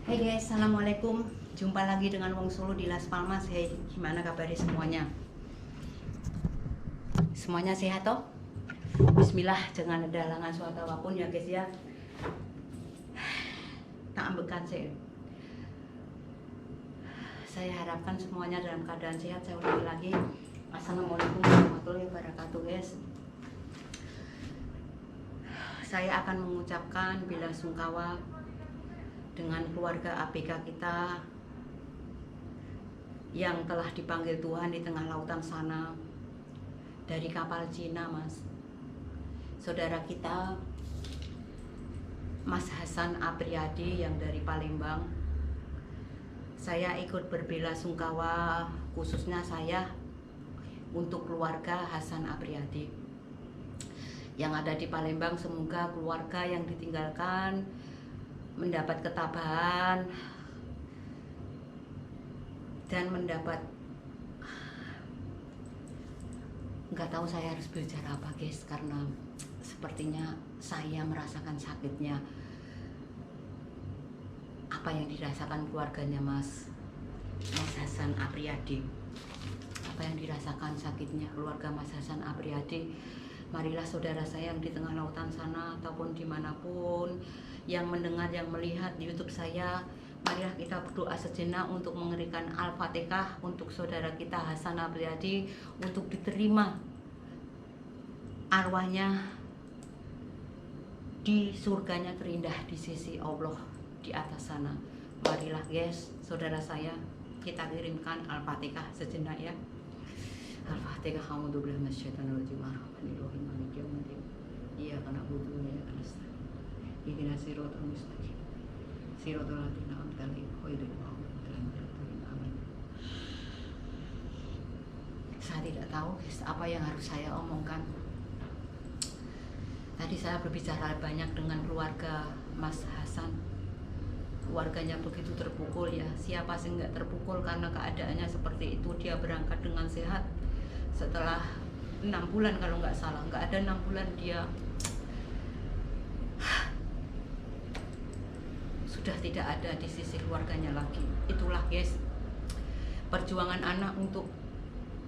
Hai guys, assalamualaikum. Jumpa lagi dengan Wong Solo di Las Palmas. Hey, gimana kabarnya semuanya? Semuanya sehat toh? Bismillah, jangan ada halangan suatu apapun ya guys ya. Tak ambekan sih. Saya harapkan semuanya dalam keadaan sehat. Saya ulangi lagi. Assalamualaikum warahmatullahi wabarakatuh guys. Saya akan mengucapkan bela sungkawa dengan keluarga ABK kita yang telah dipanggil Tuhan di tengah lautan sana dari kapal Cina, Mas. Saudara kita Mas Hasan Apriyadi yang dari Palembang. Saya ikut berbela sungkawa, khususnya saya untuk keluarga Hasan Apriyadi yang ada di Palembang. Semoga keluarga yang ditinggalkan mendapat ketabahan dan mendapat, nggak tahu saya harus bicara apa guys, karena sepertinya saya merasakan sakitnya apa yang dirasakan keluarganya Mas Hasan Apriyadi, apa yang dirasakan sakitnya keluarga Mas Hasan Apriyadi. Marilah saudara saya yang di tengah lautan sana ataupun dimanapun yang mendengar, yang melihat di YouTube saya, marilah kita berdoa sejenak untuk mengerikan Al-Fatihah untuk saudara kita Hasan Apriyadi, untuk diterima arwahnya di surganya terindah di sisi Allah di atas sana. Marilah guys, saudara saya, kita kirimkan Al-Fatihah sejenak ya. Al-Fatihah. A'udzubillahi minasyaitonir rajim. Bismillahirrahmanirrahim. Maliki yaumiddin. Iyyaka na'budu wa iyyaka nasta'in. Ihdinas siratal mustaqim. Siratal ladzina an'amta 'alaihim ghairil maghdubi 'alaihim waladdallin. Amin. Saya tidak tahu guys, apa yang harus saya omongkan. Tadi saya berbicara banyak dengan keluarga Mas Hasan. Keluarganya begitu terpukul ya. Siapa sih nggak terpukul karena keadaannya seperti itu. Dia berangkat dengan sehat setelah 6 bulan kalau nggak salah, nggak ada 6 bulan dia sudah tidak ada di sisi keluarganya lagi. Itulah guys, perjuangan anak untuk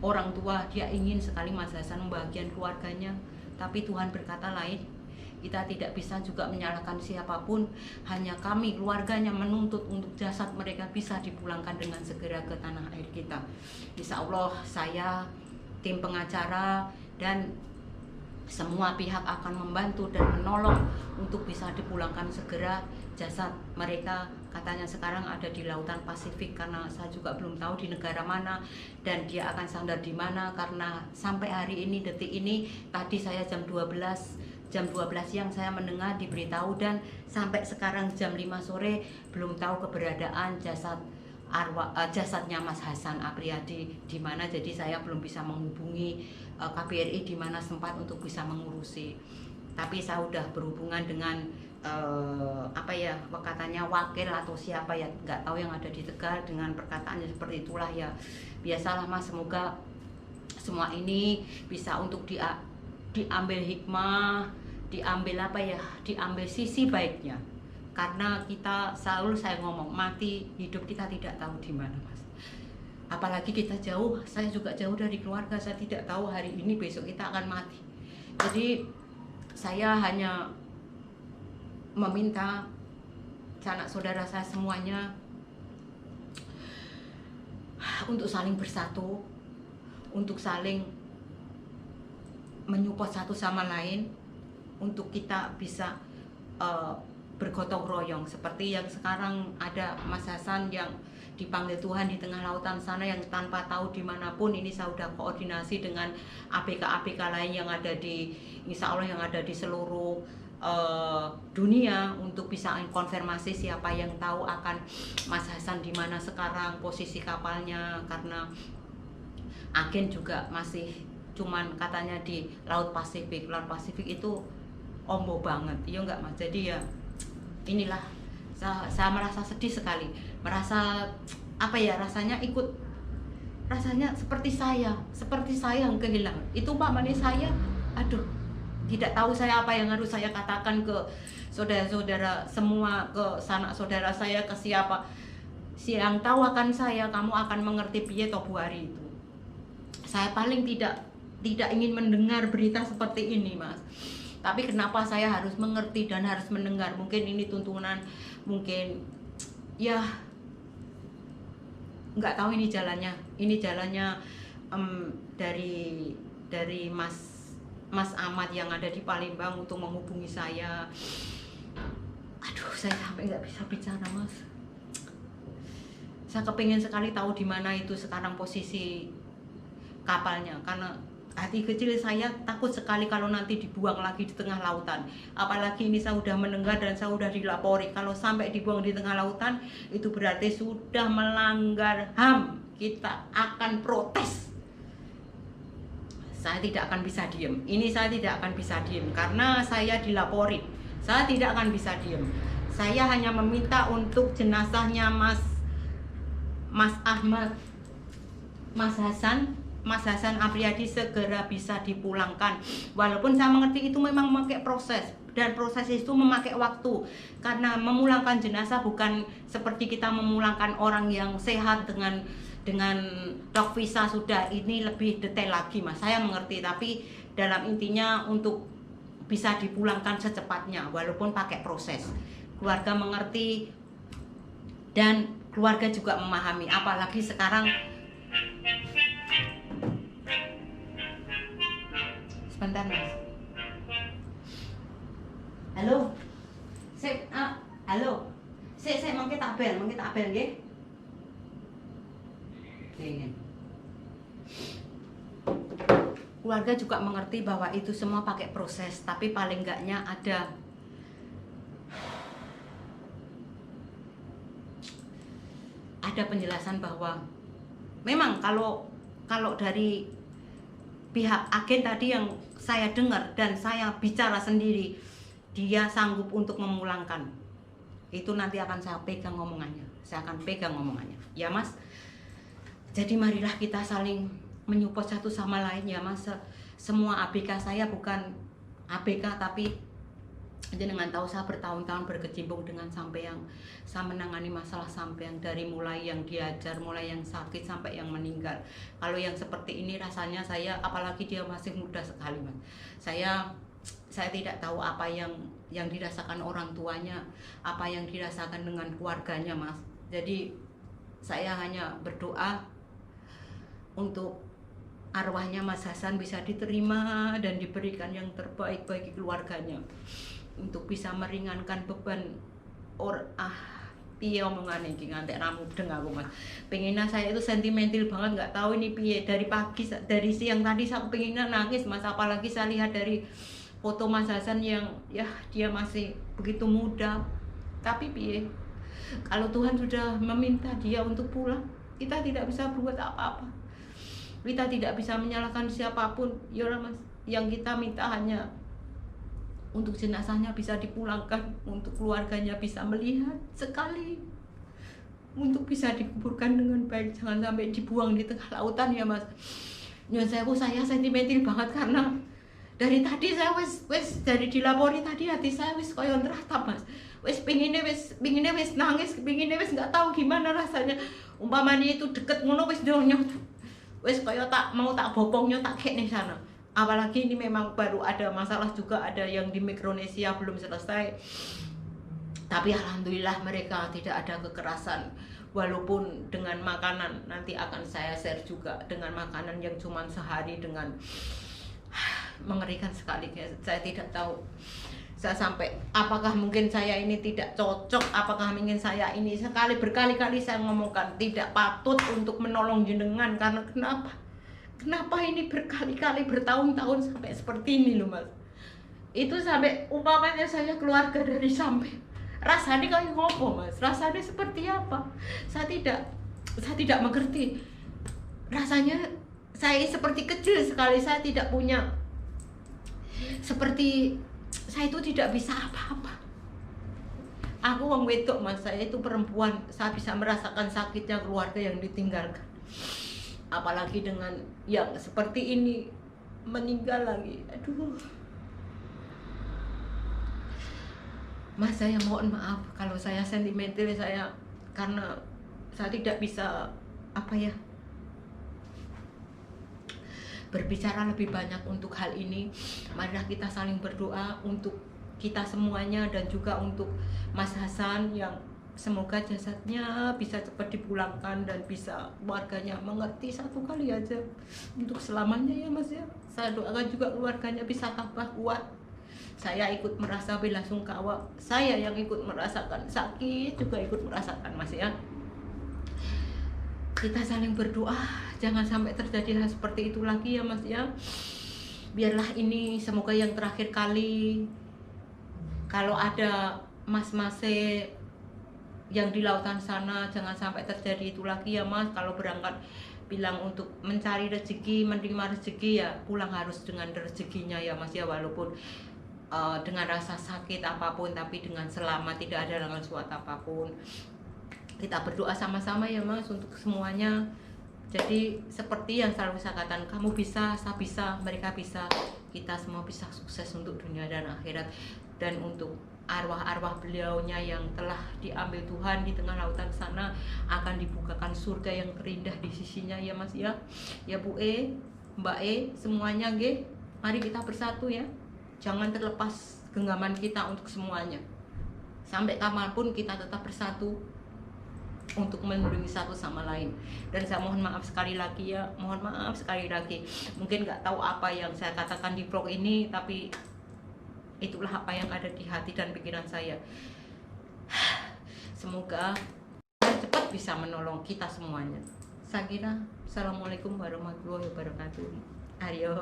orang tua. Dia ingin sekali Mas Hasan membahagiakan keluarganya, tapi Tuhan berkata lain. Kita tidak bisa juga menyalahkan siapapun, hanya kami keluarganya menuntut untuk jasad mereka bisa dipulangkan dengan segera ke tanah air kita. Insya Allah saya, tim pengacara dan semua pihak akan membantu dan menolong untuk bisa dipulangkan segera jasad mereka. Katanya sekarang ada di lautan Pasifik, karena saya juga belum tahu di negara mana dan dia akan sandar di mana, karena sampai hari ini, detik ini, tadi saya jam 12 siang saya mendengar diberitahu, dan sampai sekarang jam 5 sore belum tahu keberadaan jasadnya Mas Hasan Apriyadi di mana. Jadi saya belum bisa menghubungi KBRI di mana sempat untuk bisa mengurusi. Tapi saya sudah berhubungan dengan katanya wakil atau siapa ya, nggak tahu, yang ada di Tegal, dengan perkataannya seperti itulah ya. Biasalah Mas, semoga semua ini bisa untuk diambil hikmah, diambil sisi baiknya. Karena kita selalu, saya ngomong, mati hidup kita tidak tahu di mana Mas. Apalagi kita jauh, saya juga jauh dari keluarga, saya tidak tahu hari ini besok kita akan mati. Jadi saya hanya meminta sanak saudara saya semuanya untuk saling bersatu, untuk saling menyupport satu sama lain, untuk kita bisa bergotong royong seperti yang sekarang ada Mas Hasan yang dipanggil Tuhan di tengah lautan sana, yang tanpa tahu dimanapun. Ini saya sudah koordinasi dengan ABK-ABK lain yang ada di, insya Allah yang ada di seluruh dunia, untuk bisa konfirmasi siapa yang tahu akan Mas Hasan di mana sekarang posisi kapalnya, karena agen juga masih cuman katanya di Laut Pasifik. Laut Pasifik itu ombo banget, iya enggak Mas? Jadi ya inilah, saya merasa sedih sekali, merasa rasanya ikut, rasanya seperti saya yang kehilangan itu Pak Mane. Saya aduh, Tidak tahu saya apa yang harus saya katakan ke saudara-saudara semua, ke sanak saudara saya, ke siapa. Yang tahu akan saya, kamu akan mengerti piye to Bu Ari itu. Saya paling tidak ingin mendengar berita seperti ini, Mas. Tapi kenapa saya harus mengerti dan harus mendengar? Mungkin ini tuntunan, mungkin ya nggak tahu ini jalannya. Ini jalannya dari Mas Ahmad yang ada di Palembang untuk menghubungi saya. Aduh, saya sampai nggak bisa bicara, Mas. Saya kepingin sekali tahu di mana itu sekarang posisi kapalnya, karena hati kecil saya takut sekali kalau nanti dibuang lagi di tengah lautan. Apalagi ini saya sudah mendengar dan saya sudah dilapori, kalau sampai dibuang di tengah lautan itu berarti sudah melanggar HAM. Kita akan protes. Saya tidak akan bisa diem. Ini saya tidak akan bisa diem karena saya dilapori. Saya tidak akan bisa diem. Saya hanya meminta untuk jenazahnya Mas Ahmad, Mas Hasan Apriyadi segera bisa dipulangkan. Walaupun saya mengerti itu memang memakai proses, dan proses itu memakai waktu, karena memulangkan jenazah bukan seperti kita memulangkan orang yang sehat dengan dok visa sudah. Ini lebih detail lagi, Mas. Saya mengerti, tapi dalam intinya untuk bisa dipulangkan secepatnya walaupun pakai proses. Keluarga mengerti dan keluarga juga memahami, apalagi sekarang. Sebentar, Mas. Halo. Halo. Saya mangke tak bel nggih. Keluarga juga mengerti bahwa itu semua pakai proses, tapi paling enggaknya ada penjelasan bahwa memang kalau dari pihak agen tadi yang saya dengar dan saya bicara sendiri, dia sanggup untuk memulangkan. Itu nanti akan saya pegang omongannya. Saya akan pegang omongannya. Ya, Mas. Jadi marilah kita saling menyupport satu sama lain, ya, Mas. Semua ABK saya bukan ABK, tapi jenengan tahu saya bertahun-tahun berkecimpung dengan sampean. Saya menangani masalah sampean dari mulai yang diajar, mulai yang sakit sampai yang meninggal. Kalau yang seperti ini rasanya saya, apalagi dia masih muda sekali, Mas. Saya tidak tahu apa yang dirasakan orang tuanya, apa yang dirasakan dengan keluarganya, Mas. Jadi saya hanya berdoa untuk arwahnya Mas Hasan bisa diterima dan diberikan yang terbaik bagi keluarganya, untuk bisa meringankan beban piye omongane iki ngantek ra mudeng aku, Mas. Pengennya saya itu sentimental banget, nggak tahu ini piye. Dari siang tadi saya pengennya nangis, Mas. Apalagi saya lihat dari foto Mas Hasan yang ya dia masih begitu muda. Tapi piye, kalau Tuhan sudah meminta dia untuk pulang, kita tidak bisa berbuat apa-apa. Kita tidak bisa menyalahkan siapapun, ya Mas. Yang kita minta hanya untuk jenazahnya bisa dipulangkan, untuk keluarganya bisa melihat sekali, untuk bisa dikuburkan dengan baik, jangan sampai dibuang di tengah lautan, ya Mas. Nyuwun sewu, saya sentimental banget karena dari tadi saya wis dari dilapori tadi hati saya wis koyo ngeratap, Mas. Wis pinginnya wis nangis, pinginnya wis nggak tahu gimana rasanya. Umpamanya itu deket ngono wis nyot, wis koyo mau tak bopongnya tak kek nih sana. Apalagi ini memang baru ada masalah juga, ada yang di Mikronesia belum selesai. Tapi alhamdulillah mereka tidak ada kekerasan. Walaupun dengan makanan, nanti akan saya share juga dengan makanan yang cuma sehari, dengan mengerikan sekali. Saya tidak tahu. Saya sampai, apakah mungkin saya ini tidak cocok, apakah mungkin saya ini berkali-kali saya ngomongkan tidak patut untuk menolong jenengan, karena Kenapa ini berkali-kali bertahun-tahun sampai seperti ini loh, Mas. Itu sampai umpamanya saya keluarga dari sampai rasanya kayak ngopo, Mas. Rasanya seperti apa? Saya tidak mengerti. Rasanya saya seperti kecil sekali, saya tidak punya, seperti saya itu tidak bisa apa-apa. Aku wong wedok, Mas. Saya itu perempuan, saya bisa merasakan sakitnya keluarga yang ditinggalkan. Apalagi dengan yang seperti ini, meninggal lagi. Aduh, Mas, saya mohon maaf kalau saya sentimental, saya karena saya tidak bisa apa ya, berbicara lebih banyak untuk hal ini. Marilah kita saling berdoa untuk kita semuanya dan juga untuk Mas Hasan yang semoga jasadnya bisa cepat dipulangkan dan bisa keluarganya mengerti satu kali aja untuk selamanya ya Mas ya. Saya doakan juga keluarganya bisa tambah kuat. Saya ikut merasa bela sungkawa, saya yang ikut merasakan sakit juga ikut merasakan Mas ya. Kita saling berdoa jangan sampai terjadi hal seperti itu lagi ya Mas ya. Biarlah ini semoga yang terakhir kali. Kalau ada mas-mas yang di lautan sana jangan sampai terjadi itu lagi ya Mas. Kalau berangkat bilang untuk mencari rezeki, menerima rezeki, ya pulang harus dengan rezekinya ya Mas ya, walaupun dengan rasa sakit apapun tapi dengan selamat, tidak ada dengan suatu apapun. Kita berdoa sama-sama ya Mas untuk semuanya. Jadi seperti yang selalu saya katakan, kamu bisa, saya bisa, mereka bisa, kita semua bisa sukses untuk dunia dan akhirat. Dan untuk arwah-arwah beliaunya yang telah diambil Tuhan di tengah lautan sana akan dibukakan surga yang terindah di sisinya ya Mas ya. Ya Bu Mbak semuanya mari kita bersatu ya. Jangan terlepas genggaman kita untuk semuanya. Sampai kapanpun kita tetap bersatu untuk melindungi satu sama lain. Dan saya mohon maaf sekali lagi ya, mohon maaf sekali lagi. Mungkin nggak tahu apa yang saya katakan di vlog ini, tapi itulah apa yang ada di hati dan pikiran saya. Semoga cepat bisa menolong kita semuanya. Saya kira, Assalamualaikum warahmatullahi wabarakatuh. Ayo.